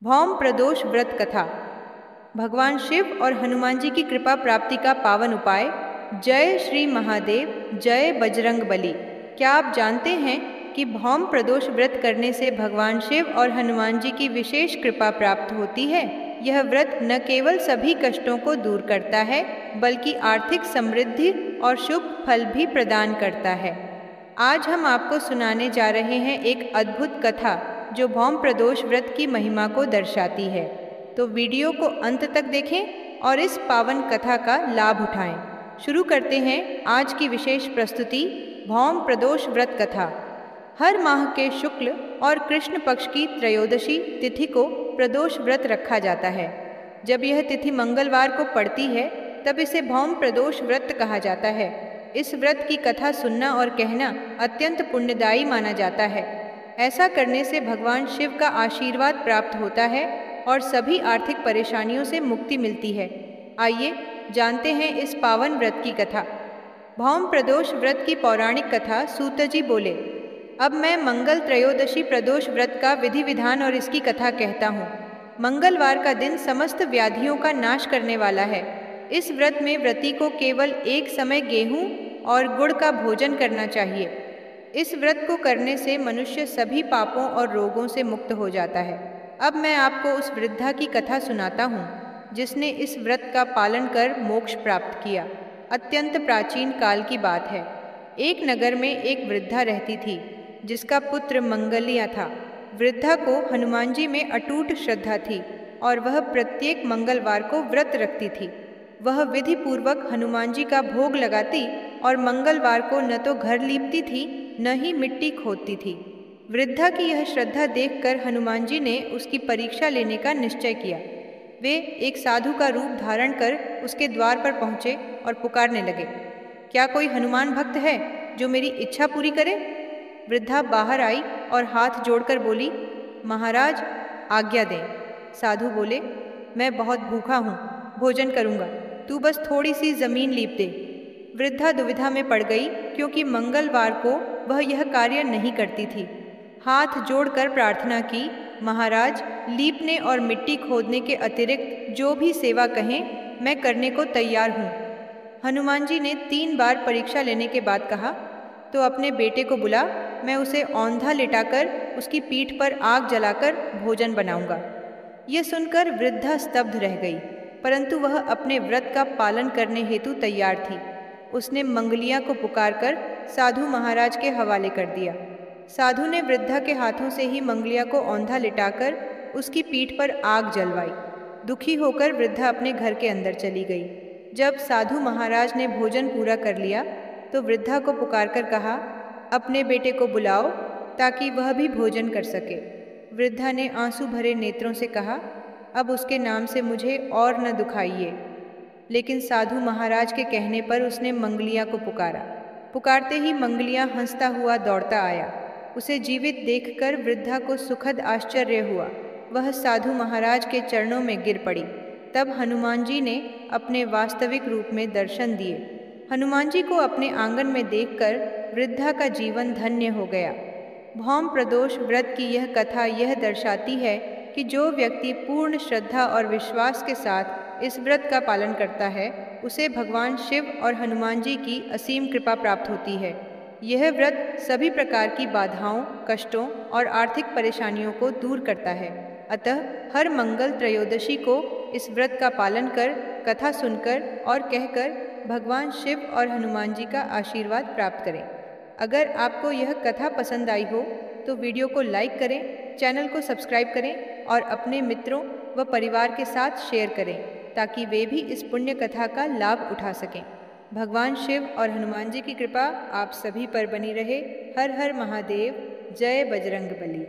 भौम प्रदोष व्रत कथा। भगवान शिव और हनुमान जी की कृपा प्राप्ति का पावन उपाय। जय श्री महादेव, जय बजरंग बली। क्या आप जानते हैं कि भौम प्रदोष व्रत करने से भगवान शिव और हनुमान जी की विशेष कृपा प्राप्त होती है। यह व्रत न केवल सभी कष्टों को दूर करता है, बल्कि आर्थिक समृद्धि और शुभ फल भी प्रदान करता है। आज हम आपको सुनाने जा रहे हैं एक अद्भुत कथा जो भौम प्रदोष व्रत की महिमा को दर्शाती है। तो वीडियो को अंत तक देखें और इस पावन कथा का लाभ उठाएं। शुरू करते हैं आज की विशेष प्रस्तुति, भौम प्रदोष व्रत कथा। हर माह के शुक्ल और कृष्ण पक्ष की त्रयोदशी तिथि को प्रदोष व्रत रखा जाता है। जब यह तिथि मंगलवार को पड़ती है तब इसे भौम प्रदोष व्रत कहा जाता है। इस व्रत की कथा सुनना और कहना अत्यंत पुण्यदायी माना जाता है। ऐसा करने से भगवान शिव का आशीर्वाद प्राप्त होता है और सभी आर्थिक परेशानियों से मुक्ति मिलती है। आइए जानते हैं इस पावन व्रत की कथा। भौम प्रदोष व्रत की पौराणिक कथा। सूत जी बोले, अब मैं मंगल त्रयोदशी प्रदोष व्रत का विधि विधान और इसकी कथा कहता हूँ। मंगलवार का दिन समस्त व्याधियों का नाश करने वाला है। इस व्रत में व्रती को केवल एक समय गेहूं और गुड़ का भोजन करना चाहिए। इस व्रत को करने से मनुष्य सभी पापों और रोगों से मुक्त हो जाता है। अब मैं आपको उस वृद्धा की कथा सुनाता हूँ जिसने इस व्रत का पालन कर मोक्ष प्राप्त किया। अत्यंत प्राचीन काल की बात है। एक नगर में एक वृद्धा रहती थी जिसका पुत्र मंगलिया था। वृद्धा को हनुमान जी में अटूट श्रद्धा थी और वह प्रत्येक मंगलवार को व्रत रखती थी। वह विधि पूर्वक हनुमान जी का भोग लगाती और मंगलवार को न तो घर लीपती थी न ही मिट्टी खोदती थी। वृद्धा की यह श्रद्धा देखकर हनुमान जी ने उसकी परीक्षा लेने का निश्चय किया। वे एक साधु का रूप धारण कर उसके द्वार पर पहुँचे और पुकारने लगे, क्या कोई हनुमान भक्त है जो मेरी इच्छा पूरी करे? वृद्धा बाहर आई और हाथ जोड़कर बोली, महाराज आज्ञा दें। साधु बोले, मैं बहुत भूखा हूँ, भोजन करूँगा, तू बस थोड़ी सी जमीन लीप दे। वृद्धा दुविधा में पड़ गई क्योंकि मंगलवार को वह यह कार्य नहीं करती थी। हाथ जोड़कर प्रार्थना की, महाराज लीपने और मिट्टी खोदने के अतिरिक्त जो भी सेवा कहें मैं करने को तैयार हूँ। हनुमान जी ने 3 बार परीक्षा लेने के बाद कहा, तो अपने बेटे को बुला, मैं उसे औंधा लिटाकर उसकी पीठ पर आग जलाकर भोजन बनाऊंगा। यह सुनकर वृद्धा स्तब्ध रह गई, परंतु वह अपने व्रत का पालन करने हेतु तैयार थी। उसने मंगलिया को पुकारकर साधु महाराज के हवाले कर दिया। साधु ने वृद्धा के हाथों से ही मंगलिया को औंधा लिटाकर उसकी पीठ पर आग जलवाई। दुखी होकर वृद्धा अपने घर के अंदर चली गई। जब साधु महाराज ने भोजन पूरा कर लिया तो वृद्धा को पुकारकर कहा, अपने बेटे को बुलाओ ताकि वह भी भोजन कर सके। वृद्धा ने आंसू भरे नेत्रों से कहा, अब उसके नाम से मुझे और न दुखाइए। लेकिन साधु महाराज के कहने पर उसने मंगलिया को पुकारा। पुकारते ही मंगलिया हंसता हुआ दौड़ता आया। उसे जीवित देखकर वृद्धा को सुखद आश्चर्य हुआ। वह साधु महाराज के चरणों में गिर पड़ी। तब हनुमान जी ने अपने वास्तविक रूप में दर्शन दिए। हनुमान जी को अपने आंगन में देखकर वृद्धा का जीवन धन्य हो गया। भौम प्रदोष व्रत की यह कथा यह दर्शाती है कि जो व्यक्ति पूर्ण श्रद्धा और विश्वास के साथ इस व्रत का पालन करता है उसे भगवान शिव और हनुमान जी की असीम कृपा प्राप्त होती है। यह व्रत सभी प्रकार की बाधाओं, कष्टों और आर्थिक परेशानियों को दूर करता है। अतः हर मंगल त्रयोदशी को इस व्रत का पालन कर, कथा सुनकर और कहकर भगवान शिव और हनुमान जी का आशीर्वाद प्राप्त करें। अगर आपको यह कथा पसंद आई हो तो वीडियो को लाइक करें, चैनल को सब्सक्राइब करें और अपने मित्रों व परिवार के साथ शेयर करें ताकि वे भी इस पुण्य कथा का लाभ उठा सकें। भगवान शिव और हनुमान जी की कृपा आप सभी पर बनी रहे। हर हर महादेव, जय बजरंग बली।